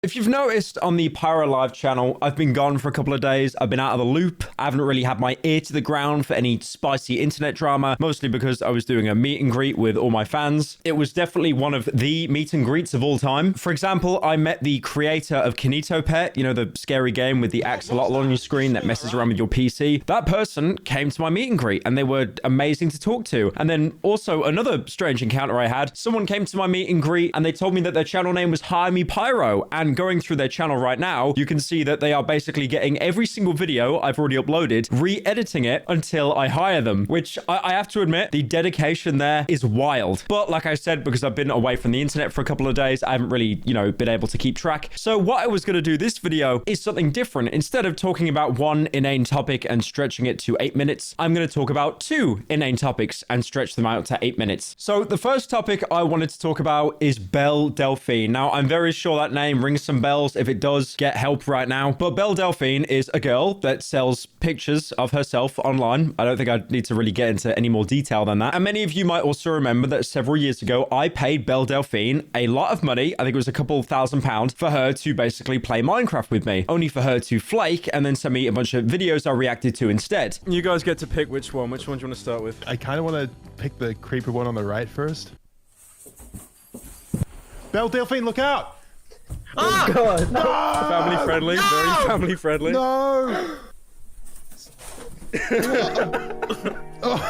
If you've noticed on the Pyro Live channel, I've been gone for a couple of days. I've been out of the loop. I haven't really had my ear to the ground for any spicy internet drama, mostly because I was doing a meet and greet with all my fans. It was definitely one of the meet and greets of all time. For example, I met the creator of Kinito Pet, you know, the scary game with the axolotl on your screen that messes around with your PC. That person came to my meet and greet and they were amazing to talk to. And then also another strange encounter I had, someone came to my meet and greet and they told me that their channel name was Hire Me Pyro. And going through their channel right now, you can see that they are basically getting every single video I've already uploaded, re-editing it until I hire them, which I have to admit, the dedication there is wild. But like I said, because I've been away from the internet for a couple of days, I haven't really, you know, been able to keep track. So what I was going to do this video is something different. Instead of talking about one inane topic and stretching it to 8 minutes, I'm going to talk about two inane topics and stretch them out to 8 minutes. So the first topic I wanted to talk about is Belle Delphine. Now, I'm very sure that name rings some bells. If it does, get help right now. But Belle Delphine is a girl that sells pictures of herself online. I don't think I need to really get into any more detail than that. And many of you might also remember that several years ago, I paid Belle Delphine a lot of money. I think it was a couple £1,000 for her to basically play Minecraft with me, only for her to flake and then send me a bunch of videos I reacted to instead. You guys get to pick which one. Which one do you want to start with? I kind of want to pick the creeper one on the right first. Belle Delphine, look out! Oh God! No! Family friendly, No! very family friendly. No! Oh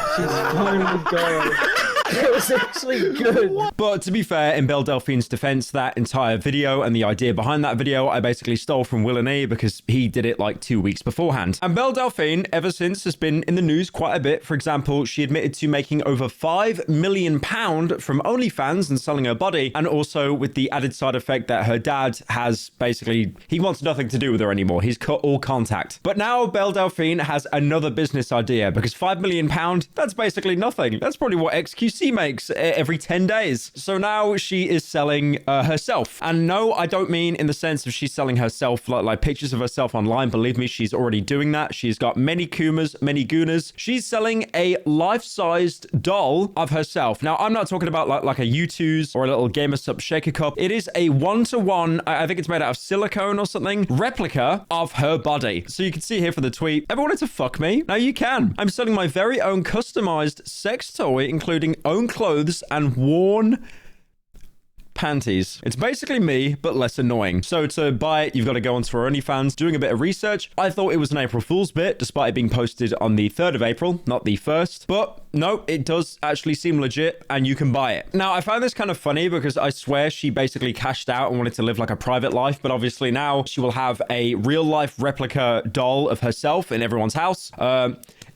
my God! It was actually good. But to be fair, in Belle Delphine's defense, that entire video and the idea behind that video, I basically stole from Will and E because he did it like 2 weeks beforehand. And Belle Delphine, ever since, has been in the news quite a bit. For example, she admitted to making over £5 million from OnlyFans and selling her body, and also with the added side effect that her dad has basically, he wants nothing to do with her anymore. He's cut all contact. But now Belle Delphine has another business idea because £5 million, that's basically nothing. That's probably what XQC makes every 10 days. So now she is selling herself. And no, I don't mean in the sense of she's selling herself like pictures of herself online. Believe me, she's already doing that. She's got many Kumas, many Goonas. She's selling a life-sized doll of herself. Now, I'm not talking about like a U2's or a little Gamer Sup shaker cup. It is a one-to-one, I think it's made out of silicone or something, replica of her body. So you can see here for the tweet, ever wanted to fuck me? Now you can. I'm selling my very own customized sex toy, including own clothes and worn panties. It's basically me, but less annoying. So to buy it, you've got to go onto our OnlyFans. Doing a bit of research, I thought it was an April Fool's bit, despite it being posted on the 3rd of April, not the 1st. But no, it does actually seem legit and you can buy it. Now, I found this kind of funny because I swear she basically cashed out and wanted to live like a private life, but obviously now she will have a real life replica doll of herself in everyone's house.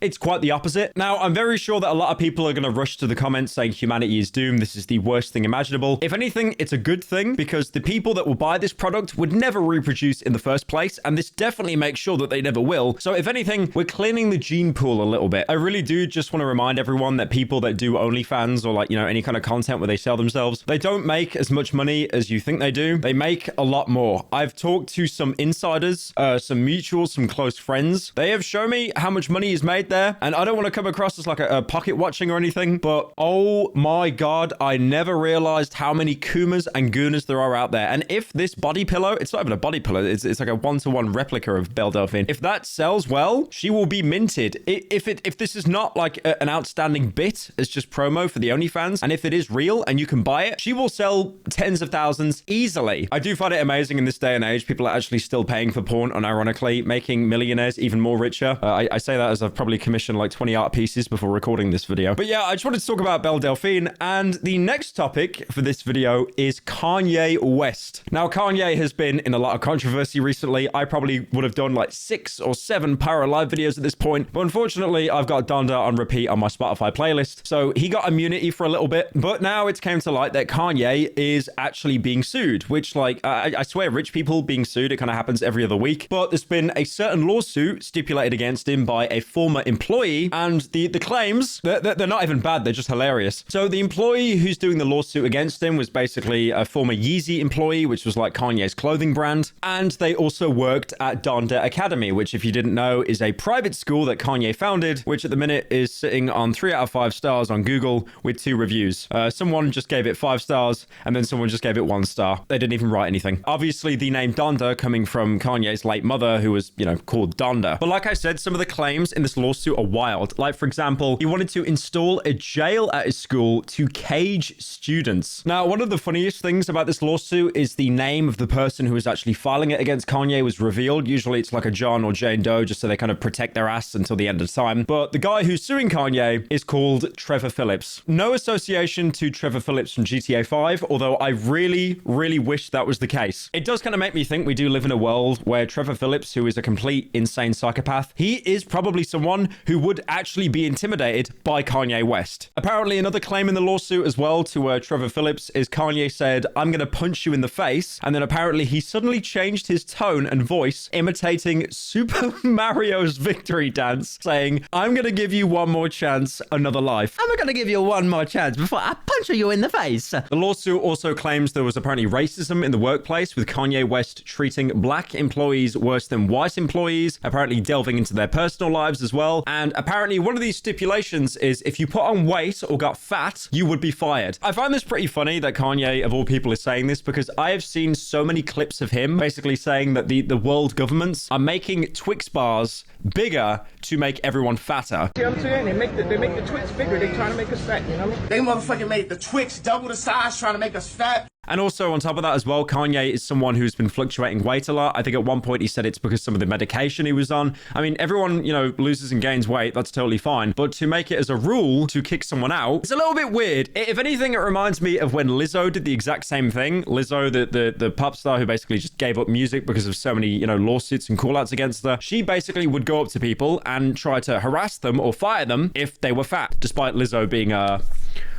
It's quite the opposite. Now, I'm very sure that a lot of people are going to rush to the comments saying humanity is doomed. This is the worst thing imaginable. If anything, it's a good thing because the people that will buy this product would never reproduce in the first place. And this definitely makes sure that they never will. So if anything, we're cleaning the gene pool a little bit. I really do just want to remind everyone that people that do OnlyFans or like, you know, any kind of content where they sell themselves, they don't make as much money as you think they do. They make a lot more. I've talked to some insiders, some mutuals, some close friends. They have shown me how much money is made there. And I don't want to come across as like a pocket watching or anything, but oh my God, I never realized how many Kumas and Goonas there are out there. And if this body pillow, it's not even a body pillow, it's like a one-to-one replica of Belle Delphine. If that sells well, she will be minted. If this is not like an outstanding bit, it's just promo for the OnlyFans, and if it is real and you can buy it, she will sell tens of thousands easily. I do find it amazing in this day and age, people are actually still paying for porn, unironically, making millionaires even more richer. I say that as I've probably commissioned like 20 art pieces before recording this video. But yeah, I just wanted to talk about Belle Delphine, and the next topic for this video is Kanye West. Now, Kanye has been in a lot of controversy recently. I probably would have done like 6 or 7 Pyro Live videos at this point, but unfortunately, I've got Donda on repeat on my Spotify playlist, so he got immunity for a little bit, but now it's came to light that Kanye is actually being sued, which like, I swear rich people being sued, it kind of happens every other week, but there's been a certain lawsuit stipulated against him by a former employee. And the claims, they're not even bad. They're just hilarious. So the employee who's doing the lawsuit against him was basically a former Yeezy employee, which was like Kanye's clothing brand. And they also worked at Donda Academy, which, if you didn't know, is a private school that Kanye founded, which at the minute is sitting on 3 out of 5 stars on Google with 2 reviews. Someone just gave it 5 stars, and then someone just gave it 1 star. They didn't even write anything. Obviously, the name Donda coming from Kanye's late mother, who was, called Donda. But like I said, some of the claims in this lawsuit are wild. Like, for example, he wanted to install a jail at his school to cage students. Now, one of the funniest things about this lawsuit is the name of the person who was actually filing it against Kanye was revealed. Usually it's like a John or Jane Doe, just so they kind of protect their ass until the end of time. But the guy who's suing Kanye is called Trevor Phillips. No association to Trevor Phillips from GTA 5, although I really, really wish that was the case. It does kind of make me think we do live in a world where Trevor Phillips, who is a complete insane psychopath, he is probably someone who would actually be intimidated by Kanye West. Apparently, another claim in the lawsuit as well to Trevor Phillips is Kanye said, "I'm going to punch you in the face." And then apparently he suddenly changed his tone and voice, imitating Super Mario's victory dance, saying, "I'm going to give you one more chance, another life. I'm going to give you one more chance before I punch you in the face." The lawsuit also claims there was apparently racism in the workplace, with Kanye West treating black employees worse than white employees, apparently delving into their personal lives as well. And apparently one of these stipulations is if you put on weight or got fat, you would be fired. I find this pretty funny that Kanye, of all people, is saying this, because I have seen so many clips of him basically saying that the world governments are making Twix bars bigger to make everyone fatter. See what I'm saying? They make the Twix bigger. They trying to make us fat, you know what I mean? They motherfucking made the Twix double the size trying to make us fat. And also on top of that as well, Kanye is someone who's been fluctuating weight a lot. I think at one point he said it's because some of the medication he was on. I mean, everyone, loses and gains weight. That's totally fine. But to make it as a rule to kick someone out, it's a little bit weird. If anything, it reminds me of when Lizzo did the exact same thing. Lizzo, the pop star who basically just gave up music because of so many, lawsuits and call-outs against her. She basically would go up to people and try to harass them or fire them if they were fat, despite Lizzo being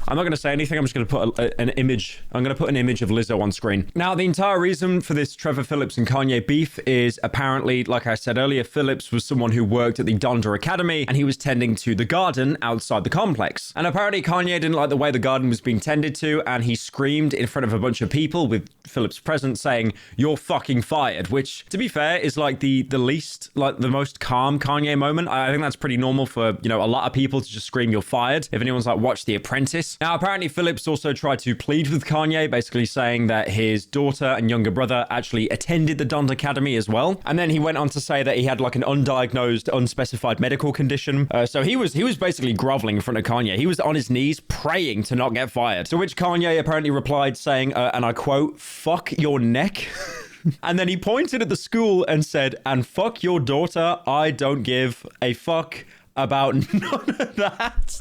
I'm not going to say anything. I'm just going to put an image. I'm going to put an image of Lizzo on screen. Now, the entire reason for this Trevor Phillips and Kanye beef is apparently, like I said earlier, Phillips was someone who worked at the Donda Academy, and he was tending to the garden outside the complex. And apparently Kanye didn't like the way the garden was being tended to, and he screamed in front of a bunch of people with Phillips present saying, "You're fucking fired," which, to be fair, is like the least, like the most calm Kanye moment. I think that's pretty normal for, a lot of people to just scream, "You're fired," if anyone's like watched The Apprentice. Now, apparently Phillips also tried to plead with Kanye, basically saying that his daughter and younger brother actually attended the Donda Academy as well. And then he went on to say that he had like an undiagnosed, unspecified medical condition. So he was basically groveling in front of Kanye. He was on his knees praying to not get fired. To which Kanye apparently replied saying, and I quote, "Fuck your neck." And then he pointed at the school and said, "And fuck your daughter. I don't give a fuck about none of that."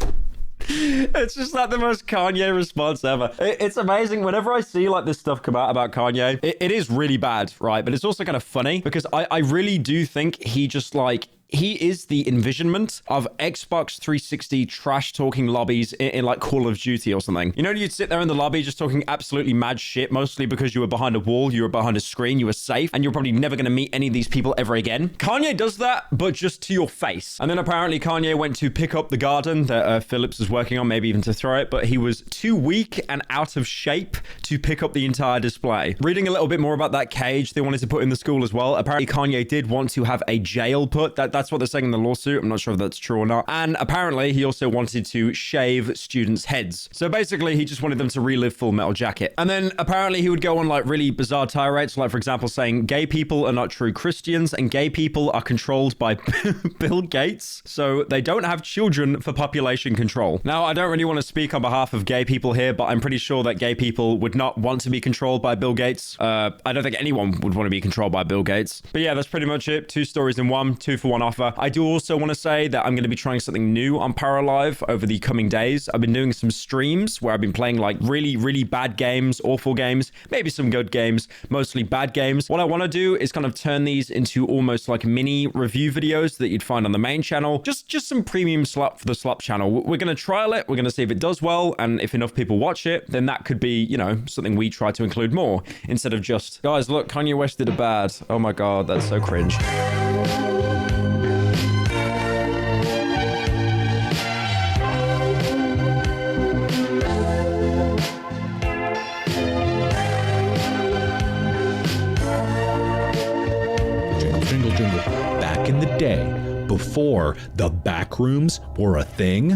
It's just like the most Kanye response ever. It's amazing. Whenever I see like this stuff come out about Kanye, it is really bad, right? But it's also kind of funny because I really do think he just like... He is the envisionment of Xbox 360 trash talking lobbies in like Call of Duty or something. You'd sit there in the lobby just talking absolutely mad shit, mostly because you were behind a wall, you were behind a screen, you were safe, and you're probably never going to meet any of these people ever again. Kanye does that, but just to your face. And then apparently Kanye went to pick up the garden that Phillips was working on, maybe even to throw it, but he was too weak and out of shape to pick up the entire display. Reading a little bit more about that cage they wanted to put in the school as well, apparently Kanye did want to have a jail put. That's what they're saying in the lawsuit. I'm not sure if that's true or not. And apparently he also wanted to shave students' heads. So basically he just wanted them to relive Full Metal Jacket. And then apparently he would go on like really bizarre tirades, like for example saying gay people are not true Christians and gay people are controlled by Bill Gates, so they don't have children for population control. Now, I don't really want to speak on behalf of gay people here, but I'm pretty sure that gay people would not want to be controlled by Bill Gates. I don't think anyone would want to be controlled by Bill Gates. But yeah, that's pretty much it. 2 stories in one, 2 for 1 offer. I do also want to say that I'm going to be trying something new on Paralive over the coming days. I've been doing some streams where I've been playing like really, really bad games, awful games, maybe some good games, mostly bad games. What I want to do is kind of turn these into almost like mini review videos that you'd find on the main channel. Just some premium slop for the slop channel. We're going to trial it. We're going to see if it does well. And if enough people watch it, then that could be, something we try to include more instead of just, guys, look, Kanye West did a bad. Oh my God, that's so cringe. before the back rooms were a thing?